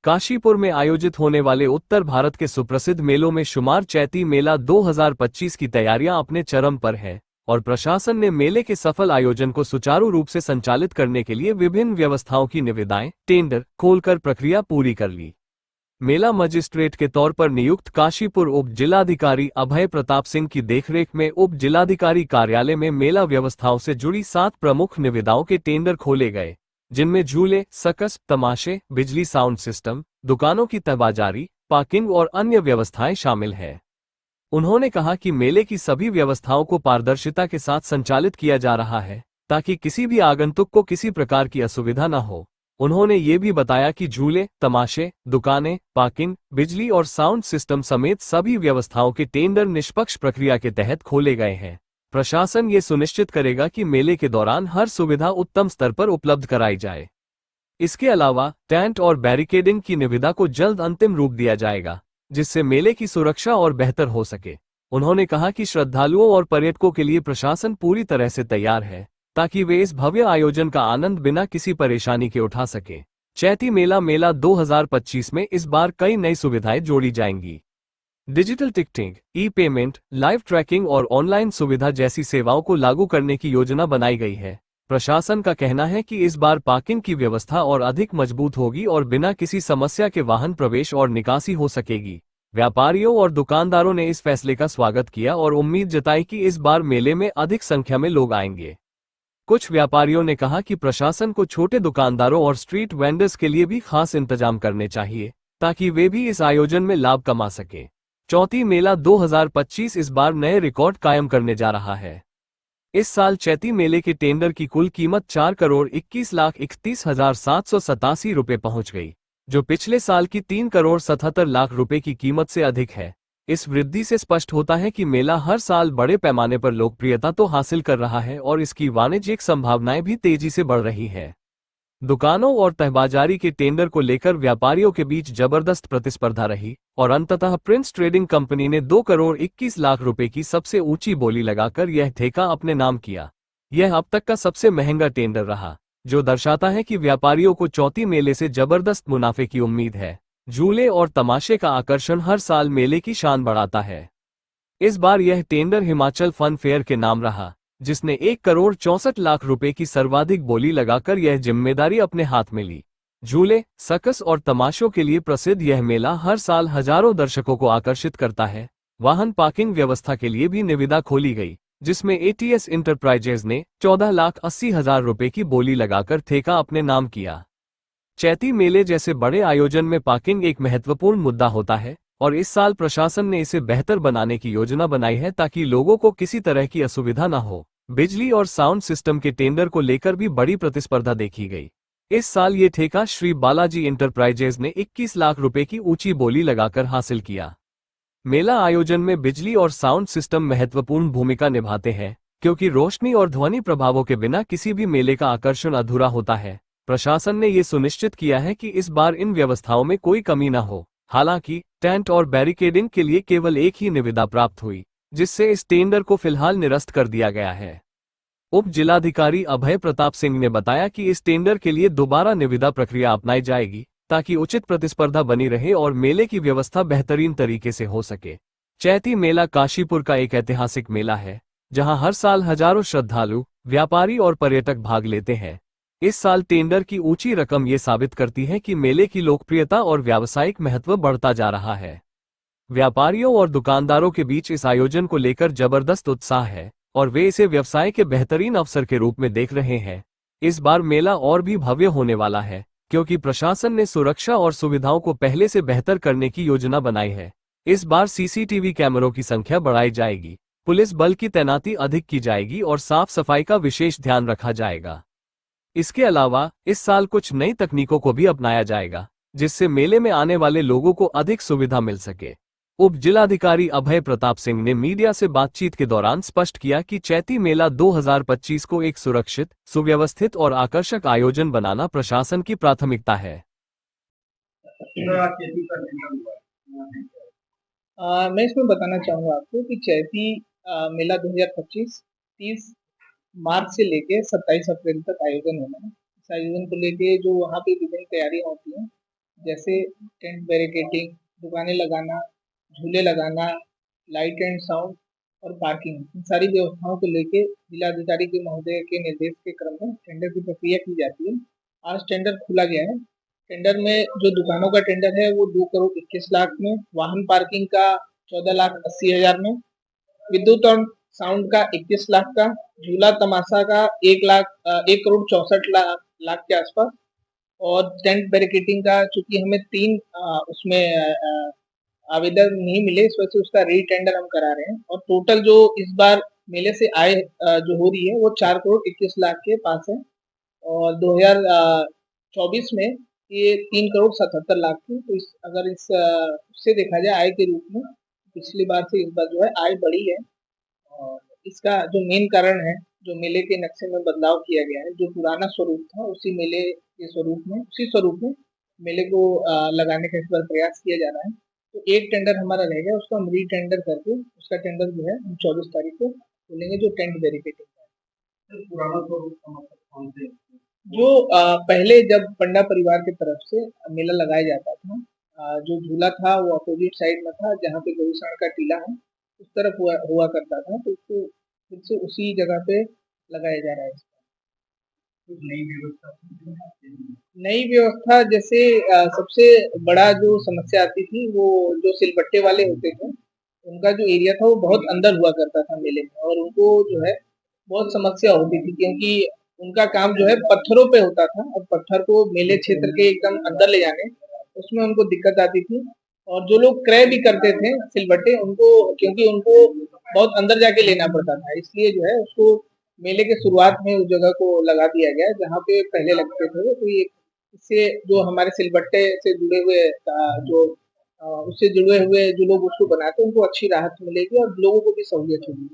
काशीपुर में आयोजित होने वाले उत्तर भारत के सुप्रसिद्ध मेलों में शुमार चैती मेला 2025 की तैयारियां अपने चरम पर है और प्रशासन ने मेले के सफल आयोजन को सुचारू रूप से संचालित करने के लिए विभिन्न व्यवस्थाओं की निविदाएं टेंडर खोलकर प्रक्रिया पूरी कर ली। मेला मजिस्ट्रेट के तौर पर नियुक्त काशीपुर उप जिलाधिकारी अभय प्रताप सिंह की देखरेख में उप जिलाधिकारी कार्यालय में मेला व्यवस्थाओं से जुड़ी 7 प्रमुख निविदाओं के टेंडर खोले गए, जिनमें झूले, सर्कस, तमाशे, बिजली साउंड सिस्टम, दुकानों की तहबाजारी, पार्किंग और अन्य व्यवस्थाएं शामिल हैं। उन्होंने कहा कि मेले की सभी व्यवस्थाओं को पारदर्शिता के साथ संचालित किया जा रहा है ताकि किसी भी आगंतुक को किसी प्रकार की असुविधा न हो। उन्होंने ये भी बताया कि झूले, तमाशे, दुकानें, पार्किंग, बिजली और साउंड सिस्टम समेत सभी व्यवस्थाओं के टेंडर निष्पक्ष प्रक्रिया के तहत खोले गए हैं। प्रशासन ये सुनिश्चित करेगा कि मेले के दौरान हर सुविधा उत्तम स्तर पर उपलब्ध कराई जाए। इसके अलावा टेंट और बैरिकेडिंग की निविदा को जल्द अंतिम रूप दिया जाएगा, जिससे मेले की सुरक्षा और बेहतर हो सके। उन्होंने कहा कि श्रद्धालुओं और पर्यटकों के लिए प्रशासन पूरी तरह से तैयार है ताकि वे इस भव्य आयोजन का आनंद बिना किसी परेशानी के उठा सके। चैती मेला 2025 में इस बार कई नई सुविधाएं जोड़ी जाएंगी। डिजिटल टिकटिंग, ई पेमेंट, लाइव ट्रैकिंग और ऑनलाइन सुविधा जैसी सेवाओं को लागू करने की योजना बनाई गई है। प्रशासन का कहना है कि इस बार पार्किंग की व्यवस्था और अधिक मजबूत होगी और बिना किसी समस्या के वाहन प्रवेश और निकासी हो सकेगी। व्यापारियों और दुकानदारों ने इस फैसले का स्वागत किया और उम्मीद जताई कि इस बार मेले में अधिक संख्या में लोग आएंगे। कुछ व्यापारियों ने कहा कि प्रशासन को छोटे दुकानदारों और स्ट्रीट वेंडर्स के लिए भी खास इंतजाम करने चाहिए ताकि वे भी इस आयोजन में लाभ कमा सकें। चौथी मेला 2025 इस बार नए रिकॉर्ड कायम करने जा रहा है। इस साल चैती मेले के टेंडर की कुल कीमत 4,21,31,787 रुपये पहुंच गई, जो पिछले साल की 3,77,00,000 रुपये की कीमत से अधिक है। इस वृद्धि से स्पष्ट होता है कि मेला हर साल बड़े पैमाने पर लोकप्रियता तो हासिल कर रहा है और इसकी वाणिज्यिक संभावनाएं भी तेजी से बढ़ रही है। दुकानों और तहबाजारी के टेंडर को लेकर व्यापारियों के बीच जबरदस्त प्रतिस्पर्धा रही और अंततः प्रिंस ट्रेडिंग कंपनी ने 2,21,00,000 रुपए की सबसे ऊंची बोली लगाकर यह ठेका अपने नाम किया। यह अब तक का सबसे महंगा टेंडर रहा, जो दर्शाता है कि व्यापारियों को चौथी मेले से जबरदस्त मुनाफे की उम्मीद है। झूले और तमाशे का आकर्षण हर साल मेले की शान बढ़ाता है। इस बार यह टेंडर हिमाचल फन फेयर के नाम रहा, जिसने 1,64,00,000 रुपए की सर्वाधिक बोली लगाकर यह जिम्मेदारी अपने हाथ में ली। झूले, सर्कस और तमाशों के लिए प्रसिद्ध यह मेला हर साल हजारों दर्शकों को आकर्षित करता है। वाहन पार्किंग व्यवस्था के लिए भी निविदा खोली गई, जिसमें एटीएस इंटरप्राइजेज ने 14,80,000 रुपए की बोली लगाकर ठेका अपने नाम किया। चैती मेले जैसे बड़े आयोजन में पार्किंग एक महत्वपूर्ण मुद्दा होता है और इस साल प्रशासन ने इसे बेहतर बनाने की योजना बनाई है ताकि लोगों को किसी तरह की असुविधा न हो। बिजली और साउंड सिस्टम के टेंडर को लेकर भी बड़ी प्रतिस्पर्धा देखी गई। इस साल ये ठेका श्री बालाजी इंटरप्राइजेज ने 21 लाख रुपए की ऊंची बोली लगाकर हासिल किया। मेला आयोजन में बिजली और साउंड सिस्टम महत्वपूर्ण भूमिका निभाते हैं, क्योंकि रोशनी और ध्वनि प्रभावों के बिना किसी भी मेले का आकर्षण अधूरा होता है। प्रशासन ने ये सुनिश्चित किया है कि इस बार इन व्यवस्थाओं में कोई कमी न हो। हालांकि टेंट और बैरिकेडिंग के लिए केवल एक ही निविदा प्राप्त हुई, जिससे इस टेंडर को फिलहाल निरस्त कर दिया गया है। उप जिलाधिकारी अभय प्रताप सिंह ने बताया कि इस टेंडर के लिए दोबारा निविदा प्रक्रिया अपनाई जाएगी ताकि उचित प्रतिस्पर्धा बनी रहे और मेले की व्यवस्था बेहतरीन तरीके से हो सके। चैती मेला काशीपुर का एक ऐतिहासिक मेला है, जहां हर साल हजारों श्रद्धालु, व्यापारी और पर्यटक भाग लेते हैं। इस साल टेंडर की ऊंची रकम ये साबित करती है कि मेले की लोकप्रियता और व्यावसायिक महत्व बढ़ता जा रहा है। व्यापारियों और दुकानदारों के बीच इस आयोजन को लेकर जबरदस्त उत्साह है और वे इसे व्यवसाय के बेहतरीन अवसर के रूप में देख रहे हैं। इस बार मेला और भी भव्य होने वाला है, क्योंकि प्रशासन ने सुरक्षा और सुविधाओं को पहले से बेहतर करने की योजना बनाई है। इस बार सीसीटीवी कैमरों की संख्या बढ़ाई जाएगी, पुलिस बल की तैनाती अधिक की जाएगी और साफ सफाई का विशेष ध्यान रखा जाएगा। इसके अलावा इस साल कुछ नई तकनीकों को भी अपनाया जाएगा, जिससे मेले में आने वाले लोगों को अधिक सुविधा मिल सके। उप जिलाधिकारी अभय प्रताप सिंह ने मीडिया से बातचीत के दौरान स्पष्ट किया कि चैती मेला 2025 को एक सुरक्षित, सुव्यवस्थित और आकर्षक आयोजन बनाना प्रशासन की प्राथमिकता है। मैं इसमें बताना चाहूँगा आपको कि चैती मेला 2025 30 मार्च से लेके 27 अप्रैल तक आयोजन होना है। इस आयोजन को लेके जो वहाँ पे विभिन्न तैयारियां होती हैं, जैसे टेंट बैरिकेडिंग, दुकानें लगाना, झूले लगाना, लाइट एंड साउंड और पार्किंग, इन सारी व्यवस्थाओं को लेके जिलाधिकारी के महोदय के निर्देश के क्रम में टेंडर की प्रक्रिया की जाती है। आज टेंडर खोला गया है। टेंडर में जो दुकानों का टेंडर है वो 2 करोड़ 21 लाख में, वाहन पार्किंग का 14,80,000 में, विद्युत और साउंड का 21 लाख का, झूला तमाशा का 1 करोड़ 64 लाख के आसपास, और टेंट बैरिकेडिंग का चूंकि हमें 3 उसमें आवेदन नहीं मिले, इस वजह से उसका री-टेंडर हम करा रहे हैं, और टोटल जो इस बार मेले से आय जो हो रही है वो 4 करोड़ 21 लाख के पास है, और 2024 में ये 3 करोड़ 77 लाख थी। तो अगर उससे देखा जाए आय के रूप में, पिछली बार से इस बार जो है आय बढ़ी है। और इसका जो मेन कारण है, जो मेले के नक्शे में बदलाव किया गया है, जो पुराना स्वरूप था उसी स्वरूप में मेले को लगाने का इस बार प्रयास किया जा रहा है। तो एक टेंडर हमारा रह गया, उसको हम री-टेंडर करके उसका टेंडर जो है हम 24 तारीख को खोलेंगे, जो टेंट बैरिकेडिंग का है। पुराना स्वरूप का मतलब कौन से? जो पहले जब पंडा परिवार की तरफ से मेला लगाया जाता था, जो झूला था वो अपोजिट साइड में था जहाँ पे गौसाण का टीला है, उस तरफ हुआ हुआ करता था, तो उसको फिर से उसी जगह पे लगाया जा रहा है। कुछ नई व्यवस्था जैसे सबसे बड़ा जो समस्या आती थी वो जो सिलबट्टे वाले होते थे, उनका जो एरिया था वो बहुत अंदर हुआ करता था मेले में, और उनको जो है बहुत समस्या होती थी, क्योंकि उनका काम जो है पत्थरों पे होता था, और पत्थर को मेले क्षेत्र के एकदम अंदर ले जाने, उसमें उनको दिक्कत आती थी। और जो लोग क्रय भी करते थे सिलबट्टे, उनको क्योंकि उनको बहुत अंदर जाके लेना पड़ता था, इसलिए जो है उसको मेले के शुरुआत में उस जगह को लगा दिया गया जहाँ पे पहले लगते थे। तो ये इससे जो हमारे सिलबट्टे से जुड़े हुए जो उससे जुड़े हुए जो लोग उसको बनाते हैं उनको अच्छी राहत मिलेगी और लोगों को भी सहूलियत होगी।